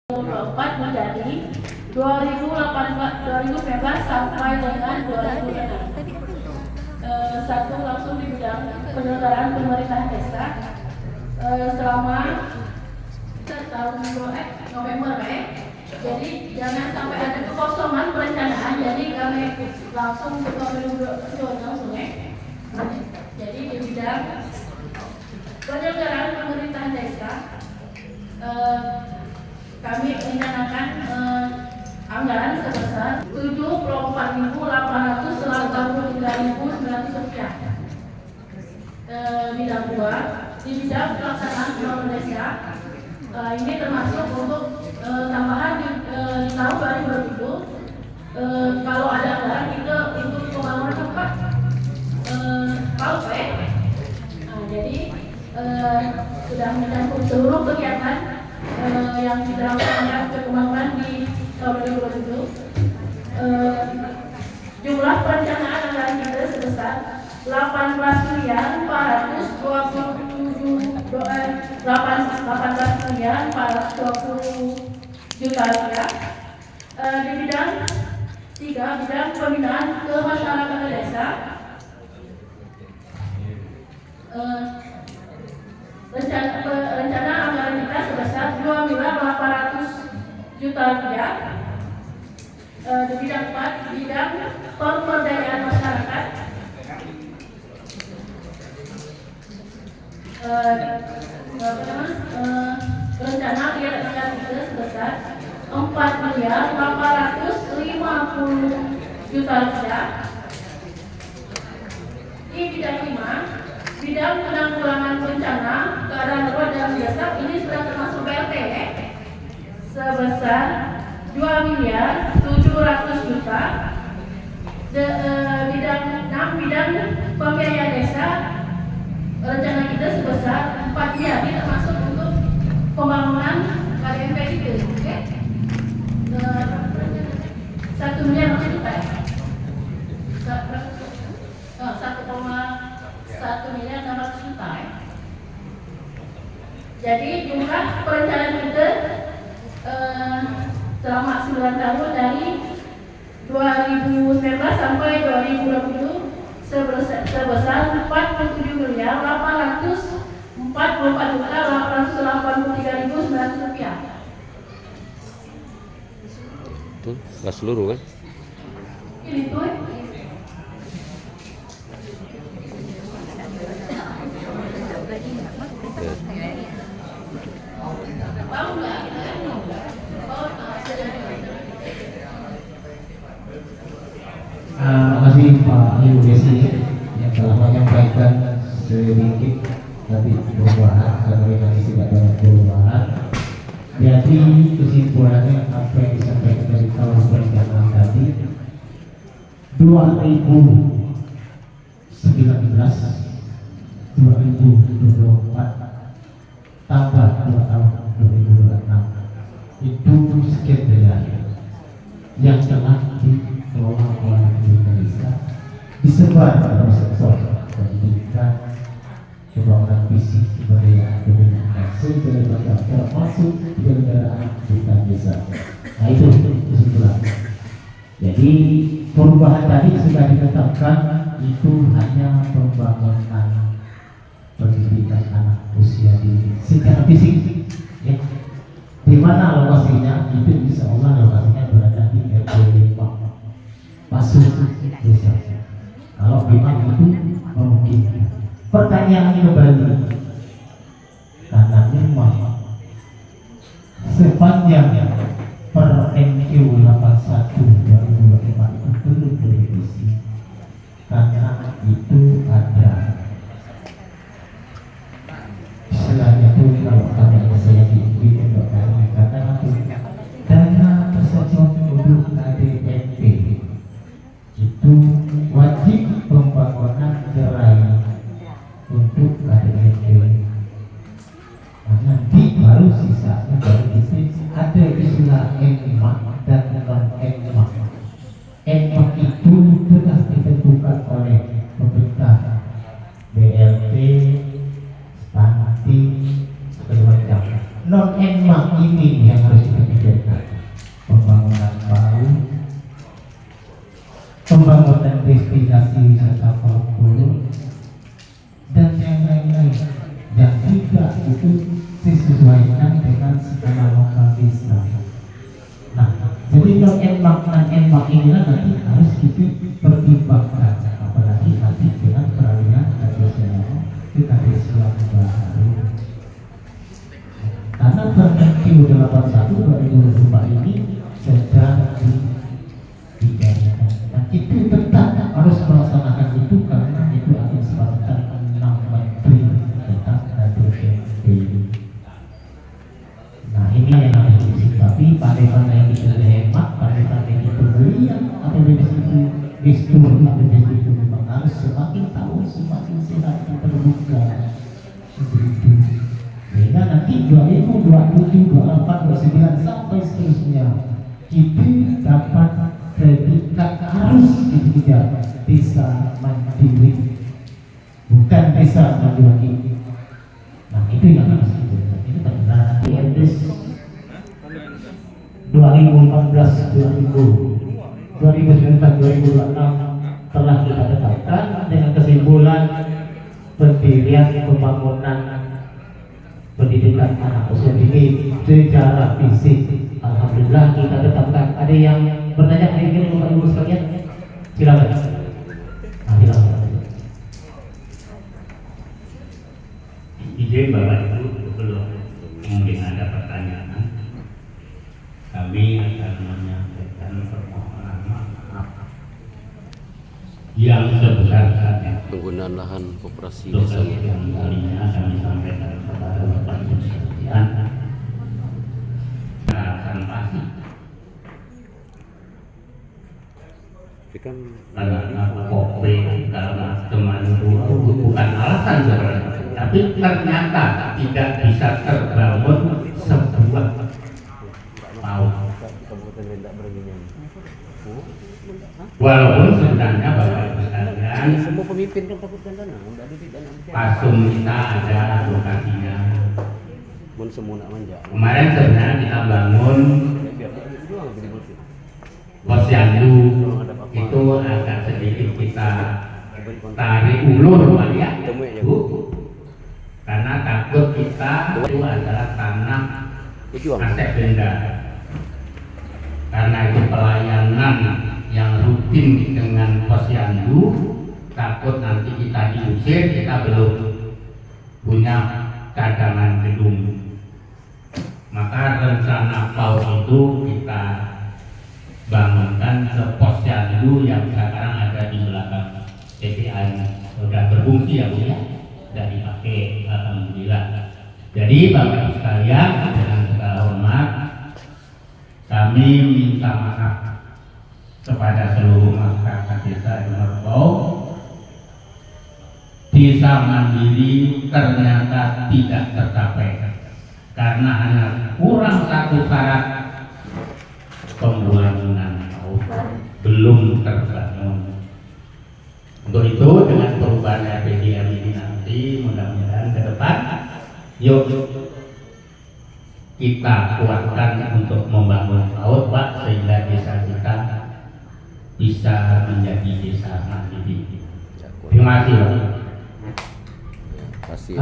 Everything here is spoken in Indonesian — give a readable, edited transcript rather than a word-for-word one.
2024 menjadi 2019 sampai dengan 2006. Satu langsung di bidang penyelenggaraan pemerintahan desa selama tahun November. Jadi jangan sampai ada kekosongan perencanaan. Jadi kami langsung ke langsung. Jadi di bidang penyelenggaraan pemerintahan desa kami merencanakan anggaran sebesar 74.883.900 rupiah. Bidang 2 di bidang pelaksanaan pembangunan desa, ini termasuk untuk tambahan di tahun 2020. Kalau ada anggaran itu untuk pembangunan tempat PAUP. Jadi sudah mencakup seluruh kegiatan yang dilaksanakan pembangunan di tahun 2020. Jumlah perencanaan anggaran kita sebesar 18.420 juta rupiah. Di bidang 3, bidang pembinaan kemasyarakatan desa, rencana anggaran kita sebesar 2.800.000.000 rupiah. Di bidang 4, bidang pemberdayaan masyarakat, rencana anggaran kita sebesar 4.850.000.000 rupiah. Di bidang 5, bidang penanggulangan bencana keadaan darurat dan mendesak, ini sudah termasuk BLT sebesar 2.700.000.000. Bidang 6, bidang pembiayaan desa, rencana kita sebesar 4 miliar, ini termasuk untuk pembangunan KDMP itu. 1 miliar juta ya? 1,1 miliar 600 juta ya. Jadi jumlah perencanaan kita selama 9 tahun dari 2019 sampai 2020 sebesar 47.844.883.900 rupiah. Itu nggak seluruh kan? Ini tuh. Terima kasih Pak Ibu Desi yang telah menyampaikan sedikit tadi perubahan karena memang tidak banyak perubahan. Jadi kesimpulannya apa yang disampaikan dari tahun perencanaan tadi 2019-2024 tambah 2 tahun 2026 itu sekian triliun yang telah dikelola oleh Indonesia, disebar pada sektor pendidikan, pembangunan fisik, kebudayaan, pembinaan, segala termasuk penyelenggaraan hutan desa. Nah itu kesimpulan. Jadi perubahan tadi sudah ditetapkan itu hanya pembangunan pendidikan anak usia dini secara fisik, ya. Di mana lokasinya itu insya Allah lokasinya berada di RW 5 Pasuk desa. Kalau memang itu memungkinkan. Pertanyaannya kembali, karena memang sepanjang per MQ 81/2024 itu belum direvisi karena itu ada istilahnya itu kalau tanya saya di untuk karena dana persatuan penduduk KDMP itu wajib pembangunan gerai untuk KDMP. Nah, nanti baru sisanya baru ada istilah NMAK dan non-NMAK. NMAK itu telah ditentukan oleh pemerintah emak inilah nanti harus kita pertimbangkan, apalagi nanti dengan peralihan tradisional ke tradisional baru. Karena Permenkyu 81/2024 ini sedang dijalankan. Nah, itu tetap harus melaksanakan itu karena itu akan sebabkan 6 menteri tentang tradisional. Nah, ini yang harus disikapi. Pandai-pandai yang kita hemat, pandai-pandai kita beriak, atau dari situ gestur, atau dari situ memang harus semakin tahu, semakin sehat, terbuka. Sehingga nanti 2027, 24, 29 sampai seterusnya kita dapat predikat harus dikejar desa mandiri, bukan desa mandiri. Nah, itu yang harus kita. Itu benar. Indes 2014-2026 telah kita tetapkan dengan kesimpulan pendirian pembangunan pendidikan anak usia dini secara fisik. Alhamdulillah kita tetapkan. Ada yang bertanya hari ini Bapak Ibu sekalian? Silakan. Nah, silakan. Izin Bapak Ibu, belum mungkin ada pertanyaan. Kami akan menyampaikan permohonan maaf yang sebesar-besarnya. Penggunaan lahan koperasi Untuk desa. sekian kalinya kami sampaikan kepada Bapak Ibu sekalian. Akan pasti karena kopi, karena teman itu bukan alasan sebenarnya, tapi ternyata tidak bisa terbangun sebuah paut. Walaupun sebenarnya Bapak Ibu sekalian, Semua pemimpin kan takutkan dana, pasum kita ada lokasinya. Mun semua nak manja. Kemarin sebenarnya kita bangun posyandu, itu agak sedikit kita tarik ulur Pak ya, Bu, karena takut kita itu adalah tanah aset benda. Karena itu pelayanan yang rutin dengan posyandu, takut nanti kita diusir, kita belum punya cadangan gedung. Maka rencana PAUD itu kita bangunkan ke posyandu yang sekarang ada di belakang TPA. Sudah berfungsi ya Bu ya, sudah dipakai, alhamdulillah. Jadi Bapak Ibu sekalian, dengan segala hormat kami minta maaf kepada seluruh masyarakat desa Merbau. Desa mandiri ternyata tidak tercapai karena hanya kurang satu syarat, pembangunan PAUD belum terbangun. Untuk itu dengan perubahan RPJM ini nanti mudah-mudahan ke depan yuk kita kuatkan untuk membangun PAUD Pak, sehingga desa kita bisa menjadi desa mandiri. Terima kasih Pak. Terima kasih.